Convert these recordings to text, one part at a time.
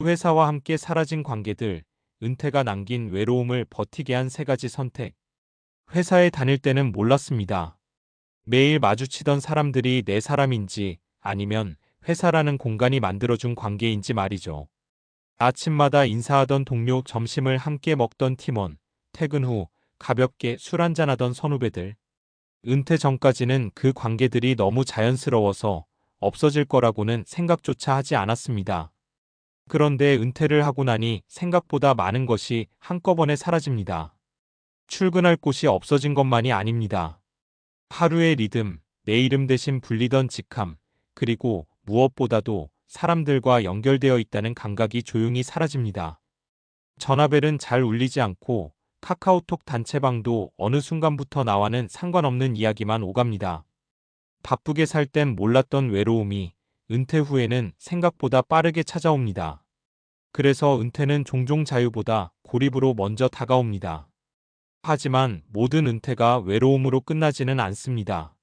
회사와 함께 사라진 관계들, 은퇴가 남긴 외로움을 버티게 한 세 가지 선택. 회사에 다닐 때는 몰랐습니다. 매일 마주치던 사람들이 내 사람인지 아니면 회사라는 공간이 만들어준 관계인지 말이죠. 아침마다 인사하던 동료, 점심을 함께 먹던 팀원, 퇴근 후 가볍게 술 한잔하던 선후배들. 은퇴 전까지는 그 관계들이 너무 자연스러워서 없어질 거라고는 생각조차 하지 않았습니다. 그런데 은퇴를 하고 나니 생각보다 많은 것이 한꺼번에 사라집니다. 출근할 곳이 없어진 것만이 아닙니다. 하루의 리듬, 내 이름 대신 불리던 직함, 그리고 무엇보다도 사람들과 연결되어 있다는 감각이 조용히 사라집니다. 전화벨은 잘 울리지 않고 카카오톡 단체방도 어느 순간부터 나와는 상관없는 이야기만 오갑니다. 바쁘게 살 땐 몰랐던 외로움이 은퇴 후에는 생각보다 빠르게 찾아옵니다. 그래서 은퇴는 종종 자유보다 고립으로 먼저 다가옵니다. 하지만 모든 은퇴가 외로움으로 끝나지는 않습니다.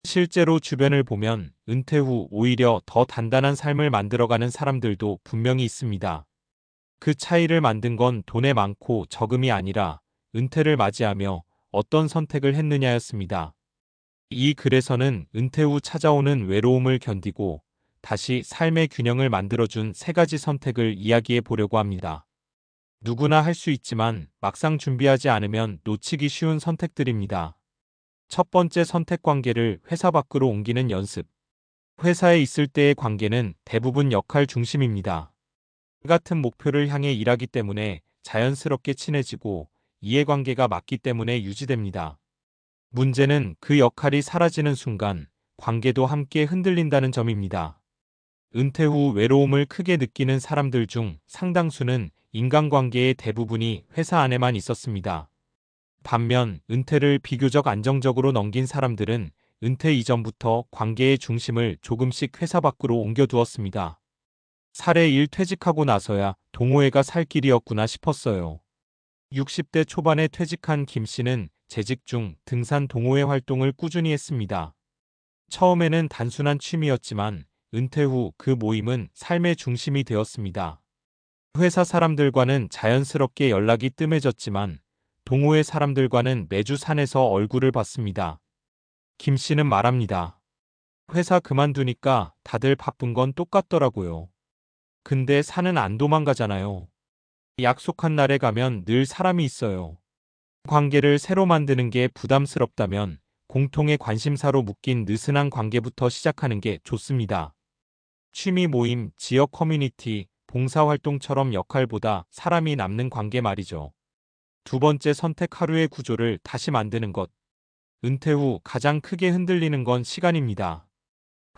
실제로 주변을 보면 은퇴 후 오히려 더 단단한 삶을 만들어가는 사람들도 분명히 있습니다. 그 차이를 만든 건 돈의 많고 적음이 아니라 은퇴를 맞이하며 어떤 선택을 했느냐였습니다. 이 글에서는 은퇴 후 찾아오는 외로움을 견디고 다시 삶의 균형을 만들어준 세 가지 선택을 이야기해 보려고 합니다. 누구나 할 수 있지만 막상 준비하지 않으면 놓치기 쉬운 선택들입니다. 첫 번째, 선택, 관계를 회사 밖으로 옮기는 연습. 회사에 있을 때의 관계는 대부분 역할 중심입니다. 같은 목표를 향해 일하기 때문에 자연스럽게 친해지고 이해관계가 맞기 때문에 유지됩니다. 문제는 그 역할이 사라지는 순간 관계도 함께 흔들린다는 점입니다. 은퇴 후 외로움을 크게 느끼는 사람들 중 상당수는 인간관계의 대부분이 회사 안에만 있었습니다. 반면 은퇴를 비교적 안정적으로 넘긴 사람들은 은퇴 이전부터 관계의 중심을 조금씩 회사 밖으로 옮겨두었습니다. 사례 1, 퇴직하고 나서야 동호회가 살 길이었구나 싶었어요. 60대 초반에 퇴직한 김 씨는 재직 중 등산 동호회 활동을 꾸준히 했습니다. 처음에는 단순한 취미였지만 은퇴 후 그 모임은 삶의 중심이 되었습니다. 회사 사람들과는 자연스럽게 연락이 뜸해졌지만 동호회 사람들과는 매주 산에서 얼굴을 봤습니다. 김 씨는 말합니다. 회사 그만두니까 다들 바쁜 건 똑같더라고요. 근데 산은 안 도망가잖아요. 약속한 날에 가면 늘 사람이 있어요. 관계를 새로 만드는 게 부담스럽다면 공통의 관심사로 묶인 느슨한 관계부터 시작하는 게 좋습니다. 취미 모임, 지역 커뮤니티, 봉사활동처럼 역할보다 사람이 남는 관계 말이죠. 두 번째 선택, 하루의 구조를 다시 만드는 것. 은퇴 후 가장 크게 흔들리는 건 시간입니다.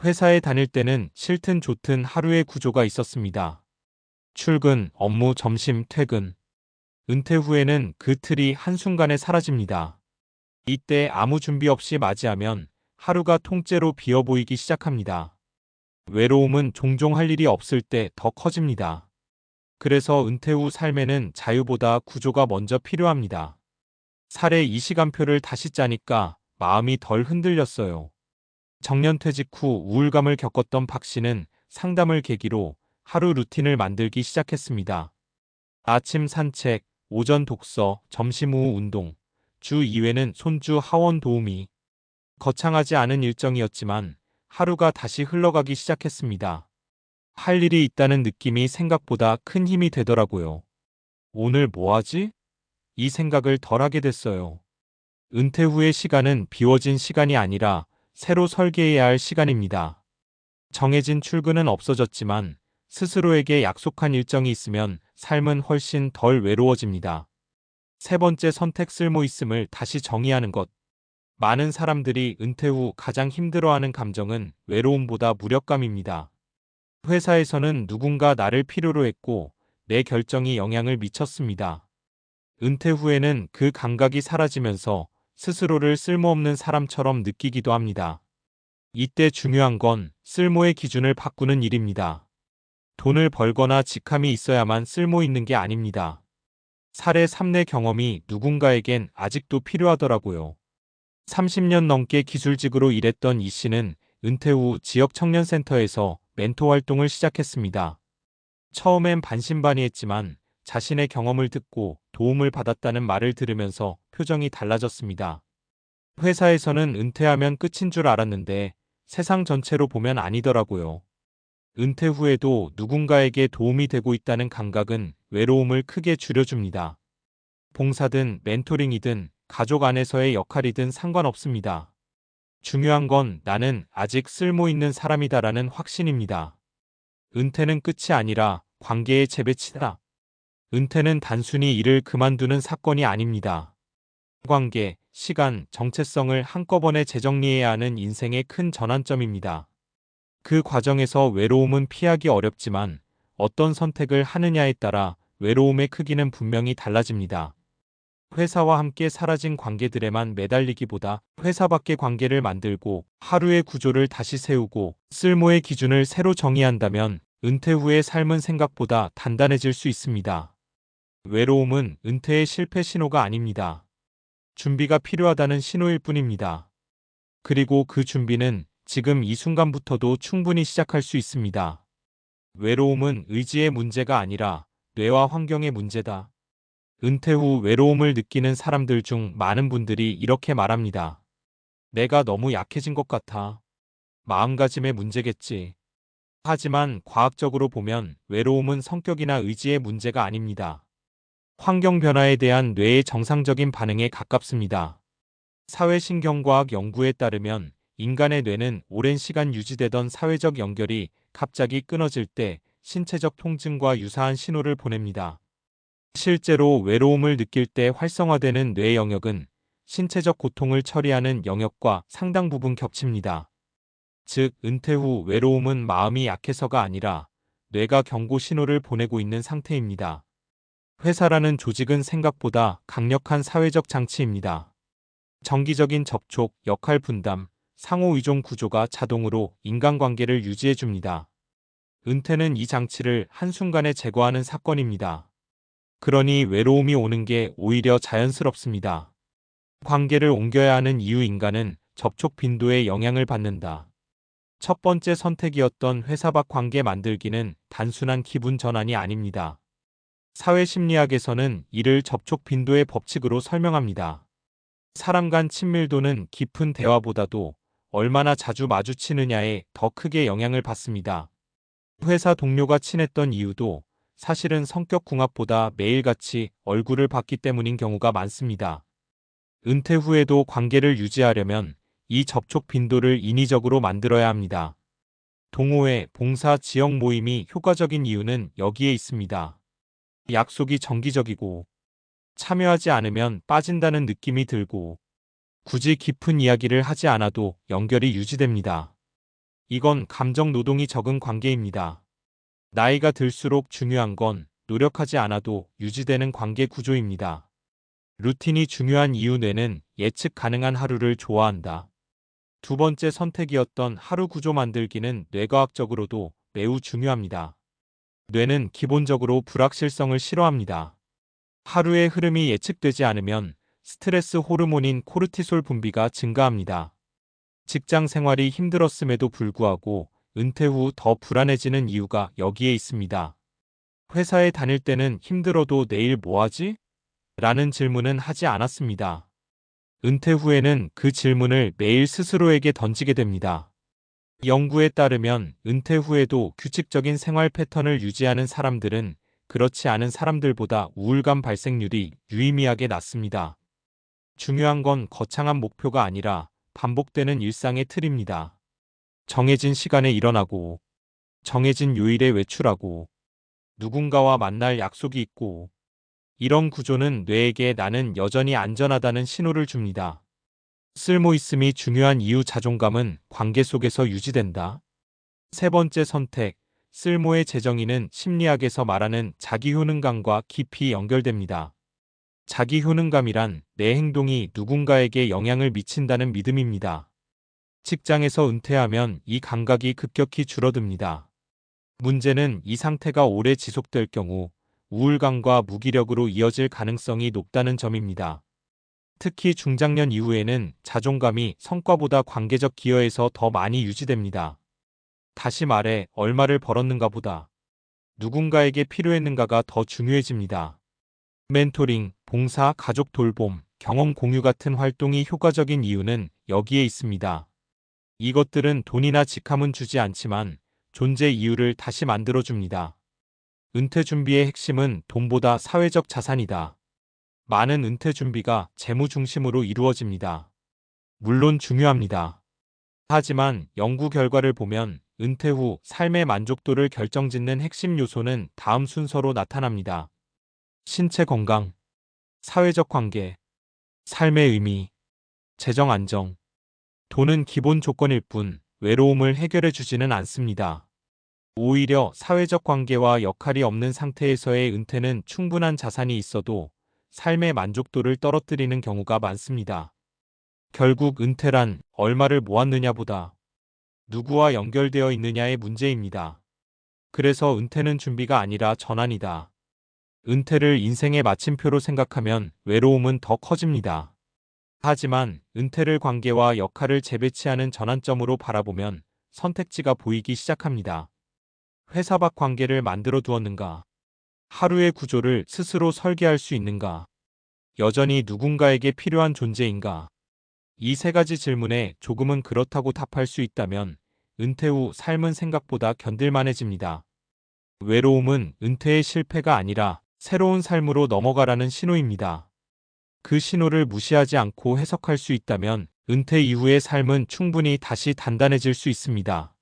회사에 다닐 때는 싫든 좋든 하루의 구조가 있었습니다. 출근, 업무, 점심, 퇴근. 은퇴 후에는 그 틀이 한순간에 사라집니다. 이때 아무 준비 없이 맞이하면 하루가 통째로 비어 보이기 시작합니다. 외로움은 종종 할 일이 없을 때 더 커집니다. 그래서 은퇴 후 삶에는 자유보다 구조가 먼저 필요합니다. 사례, 이 시간표를 다시 짜니까 마음이 덜 흔들렸어요. 정년퇴직 후 우울감을 겪었던 박 씨는 상담을 계기로 하루 루틴을 만들기 시작했습니다. 아침 산책, 오전 독서, 점심 후 운동, 주 2회는 손주 하원 도우미. 거창하지 않은 일정이었지만 하루가 다시 흘러가기 시작했습니다. 할 일이 있다는 느낌이 생각보다 큰 힘이 되더라고요. 오늘 뭐 하지? 이 생각을 덜 하게 됐어요. 은퇴 후의 시간은 비워진 시간이 아니라 새로 설계해야 할 시간입니다. 정해진 출근은 없어졌지만 스스로에게 약속한 일정이 있으면 삶은 훨씬 덜 외로워집니다. 세 번째 선택, 쓸모 있음을 다시 정의하는 것. 많은 사람들이 은퇴 후 가장 힘들어하는 감정은 외로움보다 무력감입니다. 회사에서는 누군가 나를 필요로 했고 내 결정이 영향을 미쳤습니다. 은퇴 후에는 그 감각이 사라지면서 스스로를 쓸모없는 사람처럼 느끼기도 합니다. 이때 중요한 건 쓸모의 기준을 바꾸는 일입니다. 돈을 벌거나 직함이 있어야만 쓸모 있는 게 아닙니다. 사례 3, 내 경험이 누군가에겐 아직도 필요하더라고요. 30년 넘게 기술직으로 일했던 이 씨는 은퇴 후 지역 청년센터에서 멘토 활동을 시작했습니다. 처음엔 반신반의했지만 자신의 경험을 듣고 도움을 받았다는 말을 들으면서 표정이 달라졌습니다. 회사에서는 은퇴하면 끝인 줄 알았는데 세상 전체로 보면 아니더라고요. 은퇴 후에도 누군가에게 도움이 되고 있다는 감각은 외로움을 크게 줄여줍니다. 봉사든 멘토링이든 가족 안에서의 역할이든 상관없습니다. 중요한 건 나는 아직 쓸모 있는 사람이다라는 확신입니다. 은퇴는 끝이 아니라 관계의 재배치다. 은퇴는 단순히 일을 그만두는 사건이 아닙니다. 관계, 시간, 정체성을 한꺼번에 재정리해야 하는 인생의 큰 전환점입니다. 그 과정에서 외로움은 피하기 어렵지만 어떤 선택을 하느냐에 따라 외로움의 크기는 분명히 달라집니다. 회사와 함께 사라진 관계들에만 매달리기보다 회사 밖의 관계를 만들고 하루의 구조를 다시 세우고 쓸모의 기준을 새로 정의한다면 은퇴 후의 삶은 생각보다 단단해질 수 있습니다. 외로움은 은퇴의 실패 신호가 아닙니다. 준비가 필요하다는 신호일 뿐입니다. 그리고 그 준비는 지금 이 순간부터도 충분히 시작할 수 있습니다. 외로움은 의지의 문제가 아니라 뇌와 환경의 문제다. 은퇴 후 외로움을 느끼는 사람들 중 많은 분들이 이렇게 말합니다. 내가 너무 약해진 것 같아. 마음가짐의 문제겠지. 하지만 과학적으로 보면 외로움은 성격이나 의지의 문제가 아닙니다. 환경 변화에 대한 뇌의 정상적인 반응에 가깝습니다. 사회신경과학 연구에 따르면 인간의 뇌는 오랜 시간 유지되던 사회적 연결이 갑자기 끊어질 때 신체적 통증과 유사한 신호를 보냅니다. 실제로 외로움을 느낄 때 활성화되는 뇌 영역은 신체적 고통을 처리하는 영역과 상당 부분 겹칩니다. 즉, 은퇴 후 외로움은 마음이 약해서가 아니라 뇌가 경고 신호를 보내고 있는 상태입니다. 회사라는 조직은 생각보다 강력한 사회적 장치입니다. 정기적인 접촉, 역할 분담, 상호 의존 구조가 자동으로 인간관계를 유지해 줍니다. 은퇴는 이 장치를 한순간에 제거하는 사건입니다. 그러니 외로움이 오는 게 오히려 자연스럽습니다. 관계를 옮겨야 하는 이유 인간은 접촉 빈도에 영향을 받는다. 첫 번째 선택이었던 회사 밖 관계 만들기는 단순한 기분 전환이 아닙니다. 사회심리학에서는 이를 접촉 빈도의 법칙으로 설명합니다. 사람 간 친밀도는 깊은 대화보다도 얼마나 자주 마주치느냐에 더 크게 영향을 받습니다. 회사 동료가 친했던 이유도 사실은 성격 궁합보다 매일같이 얼굴을 봤기 때문인 경우가 많습니다. 은퇴 후에도 관계를 유지하려면 이 접촉 빈도를 인위적으로 만들어야 합니다. 동호회, 봉사, 지역 모임이 효과적인 이유는 여기에 있습니다. 약속이 정기적이고 참여하지 않으면 빠진다는 느낌이 들고 굳이 깊은 이야기를 하지 않아도 연결이 유지됩니다. 이건 감정 노동이 적은 관계입니다. 나이가 들수록 중요한 건 노력하지 않아도 유지되는 관계 구조입니다. 루틴이 중요한 이유 뇌는 예측 가능한 하루를 좋아한다. 두 번째 선택이었던 하루 구조 만들기는 뇌과학적으로도 매우 중요합니다. 뇌는 기본적으로 불확실성을 싫어합니다. 하루의 흐름이 예측되지 않으면 스트레스 호르몬인 코르티솔 분비가 증가합니다. 직장 생활이 힘들었음에도 불구하고 은퇴 후 더 불안해지는 이유가 여기에 있습니다. 회사에 다닐 때는 힘들어도 내일 뭐 하지? 라는 질문은 하지 않았습니다. 은퇴 후에는 그 질문을 매일 스스로에게 던지게 됩니다. 연구에 따르면 은퇴 후에도 규칙적인 생활 패턴을 유지하는 사람들은 그렇지 않은 사람들보다 우울감 발생률이 유의미하게 낮습니다. 중요한 건 거창한 목표가 아니라 반복되는 일상의 틀입니다. 정해진 시간에 일어나고, 정해진 요일에 외출하고, 누군가와 만날 약속이 있고, 이런 구조는 뇌에게 나는 여전히 안전하다는 신호를 줍니다. 쓸모 있음이 중요한 이유 자존감은 관계 속에서 유지된다. 세 번째 선택, 쓸모의 재정의는 심리학에서 말하는 자기 효능감과 깊이 연결됩니다. 자기 효능감이란 내 행동이 누군가에게 영향을 미친다는 믿음입니다. 직장에서 은퇴하면 이 감각이 급격히 줄어듭니다. 문제는 이 상태가 오래 지속될 경우 우울감과 무기력으로 이어질 가능성이 높다는 점입니다. 특히 중장년 이후에는 자존감이 성과보다 관계적 기여에서 더 많이 유지됩니다. 다시 말해 얼마를 벌었는가 보다 누군가에게 필요했는가가 더 중요해집니다. 멘토링, 봉사, 가족 돌봄, 경험 공유 같은 활동이 효과적인 이유는 여기에 있습니다. 이것들은 돈이나 직함은 주지 않지만 존재 이유를 다시 만들어줍니다. 은퇴 준비의 핵심은 돈보다 사회적 자산이다. 많은 은퇴 준비가 재무 중심으로 이루어집니다. 물론 중요합니다. 하지만 연구 결과를 보면 은퇴 후 삶의 만족도를 결정짓는 핵심 요소는 다음 순서로 나타납니다. 신체 건강, 사회적 관계, 삶의 의미, 재정 안정. 돈은 기본 조건일 뿐 외로움을 해결해 주지는 않습니다. 오히려 사회적 관계와 역할이 없는 상태에서의 은퇴는 충분한 자산이 있어도 삶의 만족도를 떨어뜨리는 경우가 많습니다. 결국 은퇴란 얼마를 모았느냐보다 누구와 연결되어 있느냐의 문제입니다. 그래서 은퇴는 준비가 아니라 전환이다. 은퇴를 인생의 마침표로 생각하면 외로움은 더 커집니다. 하지만 은퇴를 관계와 역할을 재배치하는 전환점으로 바라보면 선택지가 보이기 시작합니다. 회사 밖 관계를 만들어 두었는가? 하루의 구조를 스스로 설계할 수 있는가? 여전히 누군가에게 필요한 존재인가? 이 세 가지 질문에 조금은 그렇다고 답할 수 있다면 은퇴 후 삶은 생각보다 견딜만해집니다. 외로움은 은퇴의 실패가 아니라 새로운 삶으로 넘어가라는 신호입니다. 그 신호를 무시하지 않고 해석할 수 있다면 은퇴 이후의 삶은 충분히 다시 단단해질 수 있습니다.